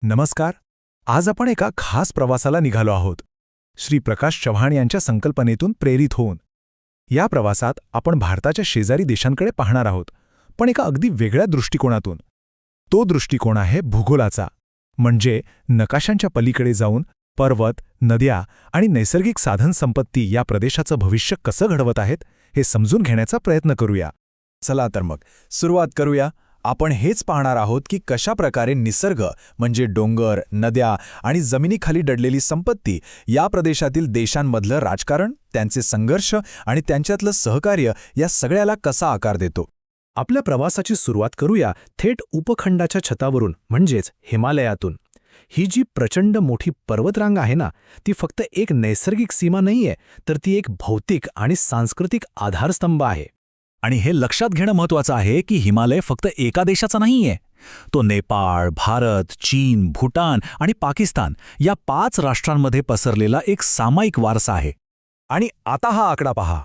नमस्कार. आज आपण एका खास प्रवासाला निघालो आहोत. श्री प्रकाश चव्हाण यांच्या संकल्पनेतून प्रेरित होऊन. या प्रवासात आपण भारताच्या शेजारी देशांकडे पाहणार आहोत, पण एका अगदी वेगळ्या दृष्टिकोनातून. तो दृष्टिकोन आहे भूगोलाचा. म्हणजे नकाशांच्या पलीकडे जाऊन पर्वत, नद्या आणि नैसर्गिक साधनसंपत्ती या प्रदेशाचं भविष्य कसं घडवत आहेत हे समजून घेण्याचा प्रयत्न करूया. चला तर मग सुरुवात करूया. आपण हेच पाहणार आहोत की कशा प्रकारे निसर्ग म्हणजे डोंगर, नद्या आणि जमिनीखाली दडलेली संपत्ती या प्रदेशातील देशांमधलं राजकारण, त्यांचे संघर्ष आणि त्यांच्यातलं सहकार्य या सगळ्याला कसा आकार देतो. आपल्या प्रवासाची सुरुवात करूया थेट उपखंडाच्या छतावरून, म्हणजेच हिमालयातून. ही जी प्रचंड मोठी पर्वतरांग आहे ना, ती फक्त एक नैसर्गिक सीमा नाहीये, तर ती एक भौतिक आणि सांस्कृतिक आधारस्तंभ आहे. आणि हे लक्षात घेणं महत्त्वाचं आहे की हिमालय फक्त एका देशाचा नाहीये. तो नेपाळ, भारत, चीन, भूटान आणि पाकिस्तान या 5 राष्ट्रांमध्ये पसरलेला एक सामायिक वारसा आहे. आणि आता हा आकडा पहा,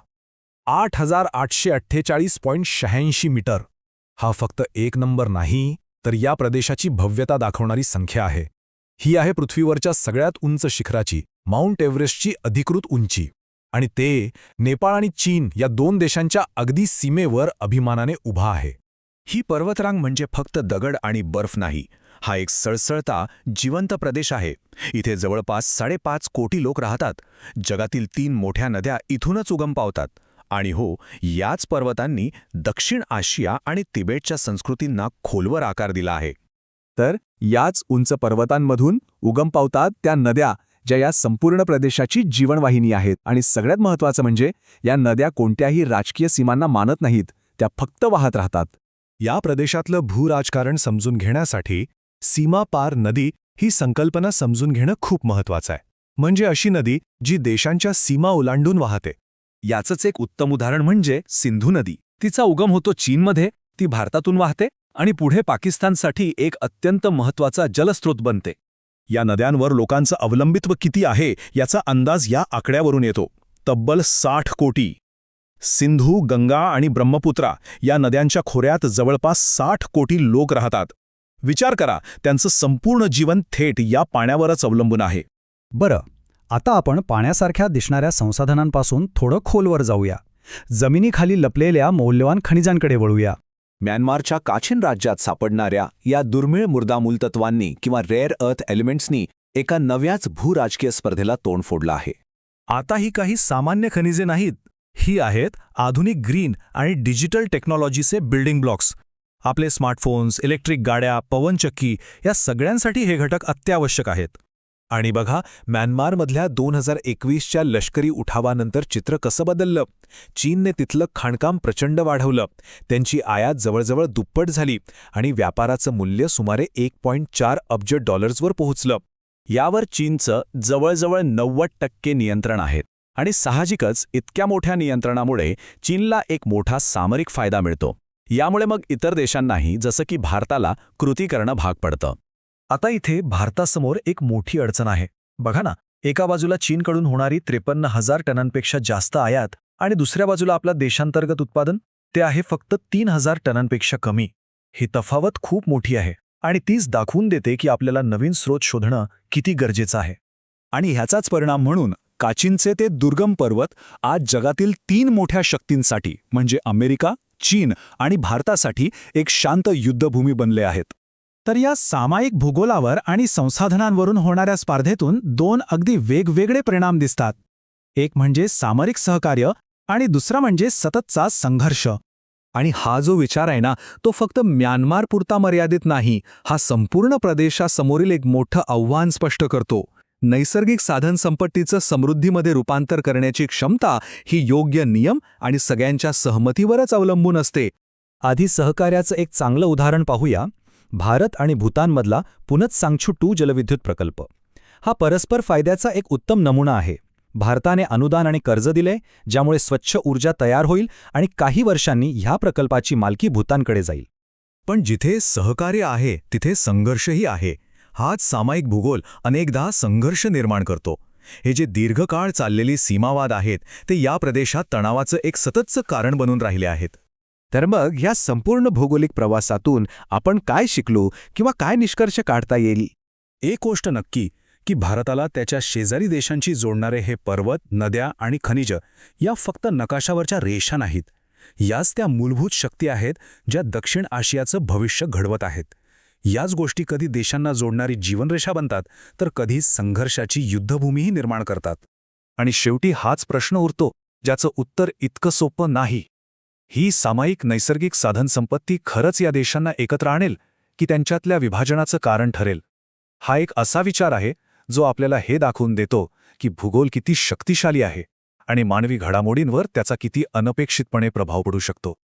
8,848.86 मीटर. हा फक्त एक नंबर नाही, तर या प्रदेशाची भव्यता दाखवणारी संख्या आहे. ही आहे पृथ्वीवरच्या सगळ्यात उंच शिखराची, माउंट एव्हरेस्टची अधिकृत उंची. आणि ते नेपाळ आणि चीन या 2 देशांच्या अगदी सीमेवर अभिमानाने उभा आहे. ही पर्वतरांग म्हणजे फक्त दगड आणि बर्फ नाही, हा एक सळसळता, जिवंत प्रदेश आहे. इथे जवळपास 5.5 कोटी लोक राहतात. जगातील 3 मोठ्या नद्या इथूनच उगम पावतात. आणि हो, याच पर्वतांनी दक्षिण आशिया आणि तिबेटच्या संस्कृतींना खोलवर आकार दिला आहे. तर याच उंच पर्वतांमधून उगम पावतात त्या नद्या, ज्या या संपूर्ण प्रदेशाची जीवनवाहिनी आहेत. आणि सगळ्यात महत्त्वाचं म्हणजे या नद्या कोणत्याही राजकीय सीमांना मानत नाहीत, त्या फक्त वाहत राहतात. या प्रदेशातलं भूराजकारण समजून घेण्यासाठी सीमा पार नदी ही संकल्पना समजून घेणं खूप महत्त्वाचं आहे. म्हणजे अशी नदी जी देशांच्या सीमा ओलांडून वाहते. याचंच एक उत्तम उदाहरण म्हणजे सिंधू नदी. तिचा उगम होतो चीनमध्ये, ती भारतातून वाहते आणि पुढे पाकिस्तानसाठी एक अत्यंत महत्त्वाचा जलस्रोत बनते. या नद्यांवर लोकांचं अवलंबित्व किती आहे याचा अंदाज या आकड्यावरून येतो. तब्बल 60 कोटी. सिंधू, गंगा आणि ब्रह्मपुत्रा या नद्यांच्या खोऱ्यात जवळपास 60 कोटी लोक राहतात. विचार करा, त्यांचं संपूर्ण जीवन थेट या पाण्यावरच अवलंबून आहे. बरं, आता आपण पाण्यासारख्या दिसणाऱ्या संसाधनांपासून थोडं खोलवर जाऊया. जमिनीखाली लपलेल्या मौल्यवान खनिजांकडे वळूया. म्यानमारच्या काचिन राज्यात सापडणाऱ्या या दुर्मिळ मुर्दामूल तत्वांनी किंवा रेअर अर्थ एलिमेंट्सनी एका नव्याच भूराजकीय स्पर्धेला तोंड फोडलं आहे. आता ही काही सामान्य खनिजे नाहीत. ही आहेत आधुनिक ग्रीन आणि डिजिटल टेक्नॉलॉजीचे बिल्डिंग ब्लॉक्स. आपले स्मार्टफोन्स, इलेक्ट्रिक गाड्या, पवनचक्की या सगळ्यांसाठी हे घटक अत्यावश्यक आहेत. आणि बघा, म्यानमारमधल्या 2021च्या लष्करी उठावानंतर चित्र कसं बदललं. चीनने तिथलं खाणकाम प्रचंड वाढवलं. त्यांची आयात जवळजवळ दुप्पट झाली आणि व्यापाराचं मूल्य सुमारे $1.4 अब्ज वर पोहोचलं. यावर चीनचं जवळजवळ 90% नियंत्रण आहे. आणि साहजिकच इतक्या मोठ्या नियंत्रणामुळे चीनला एक मोठा सामरिक फायदा मिळतो. यामुळे मग इतर देशांनाही, जसं की भारताला, कृती करणं भाग पडतं. आता इथे भारतासमोर एक मोठी अडचण आहे. बघा ना, एका बाजूला चीनकडून होणारी 53,000 टनांपेक्षा जास्त आयात आणि दुसऱ्या बाजूला आपला देशांतर्गत उत्पादन, ते आहे फक्त 3,000 टनांपेक्षा कमी. ही तफावत खूप मोठी आहे आणि तीच दाखवून देते की आपल्याला नवीन स्रोत शोधणं किती गरजेचं आहे. आणि ह्याचाच परिणाम म्हणून काचिनचे ते दुर्गम पर्वत आज जगातील 3 मोठ्या शक्तींसाठी म्हणजे अमेरिका, चीन आणि भारतासाठी एक शांत युद्धभूमी बनले आहेत. तर या सामायिक भूगोलावर आणि संसाधनांवरून होणाऱ्या स्पर्धेतून 2 अगदी वेगवेगळे परिणाम दिसतात. एक म्हणजे सामरिक सहकार्य आणि दुसरा म्हणजे सततचा संघर्ष. आणि हा जो विचार आहे ना, तो फक्त म्यानमारपुरता मर्यादित नाही. हा संपूर्ण प्रदेशासमोरील एक मोठं आव्हान स्पष्ट करतो. नैसर्गिक साधनसंपत्तीचं समृद्धीमध्ये रूपांतर करण्याची क्षमता ही योग्य नियम आणि सगळ्यांच्या सहमतीवरच अवलंबून असते. आधी सहकार्याचं एक चांगलं उदाहरण पाहूया. भारत आणि भूतानमधला पुनत्सांगछू 2 जलविद्युत प्रकल्प. हा परस्पर फायद्याचा एक उत्तम नमुना आहे. भारताने अनुदान आणि कर्ज दिले, ज्यामुळे स्वच्छ ऊर्जा तयार होईल आणि काही वर्षांनी ह्या प्रकल्पाची मालकी भूतानकडे जाईल. पण जिथे सहकार्य आहे तिथे संघर्षही आहे. हाच सामायिक भूगोल अनेकदा संघर्ष निर्माण करतो. हे जे दीर्घकाळ चाललेले सीमावाद आहेत ते या प्रदेशात तणावाचं एक सततचं कारण बनून राहिले आहेत. तर मग ह्या संपूर्ण भौगोलिक प्रवासातून आपण काय शिकलो किंवा काय निष्कर्ष काढता येईल? एक गोष्ट नक्की की भारताला त्याच्या शेजारी देशांशी जोडणारे हे पर्वत, नद्या आणि खनिज या फक्त नकाशावरच्या रेषा नाहीत. याच त्या मूलभूत शक्ती आहेत ज्या दक्षिण आशियाचं भविष्य घडवत आहेत. याच गोष्टी कधी देशांना जोडणारी जीवनरेषा बनतात तर कधी संघर्षाची युद्धभूमीही निर्माण करतात. आणि शेवटी हाच प्रश्न उरतो ज्याचं उत्तर इतकं सोपं नाही. ही सामायिक नैसर्गिक साधनसंपत्ती खरंच या देशांना एकत्र आणेल की त्यांच्यातल्या विभाजनाचं कारण ठरेल? हा एक असा विचार आहे जो आपल्याला हे दाखवून देतो की भूगोल किती शक्तिशाली आहे आणि मानवी घडामोडींवर त्याचा किती अनपेक्षितपणे प्रभाव पडू शकतो.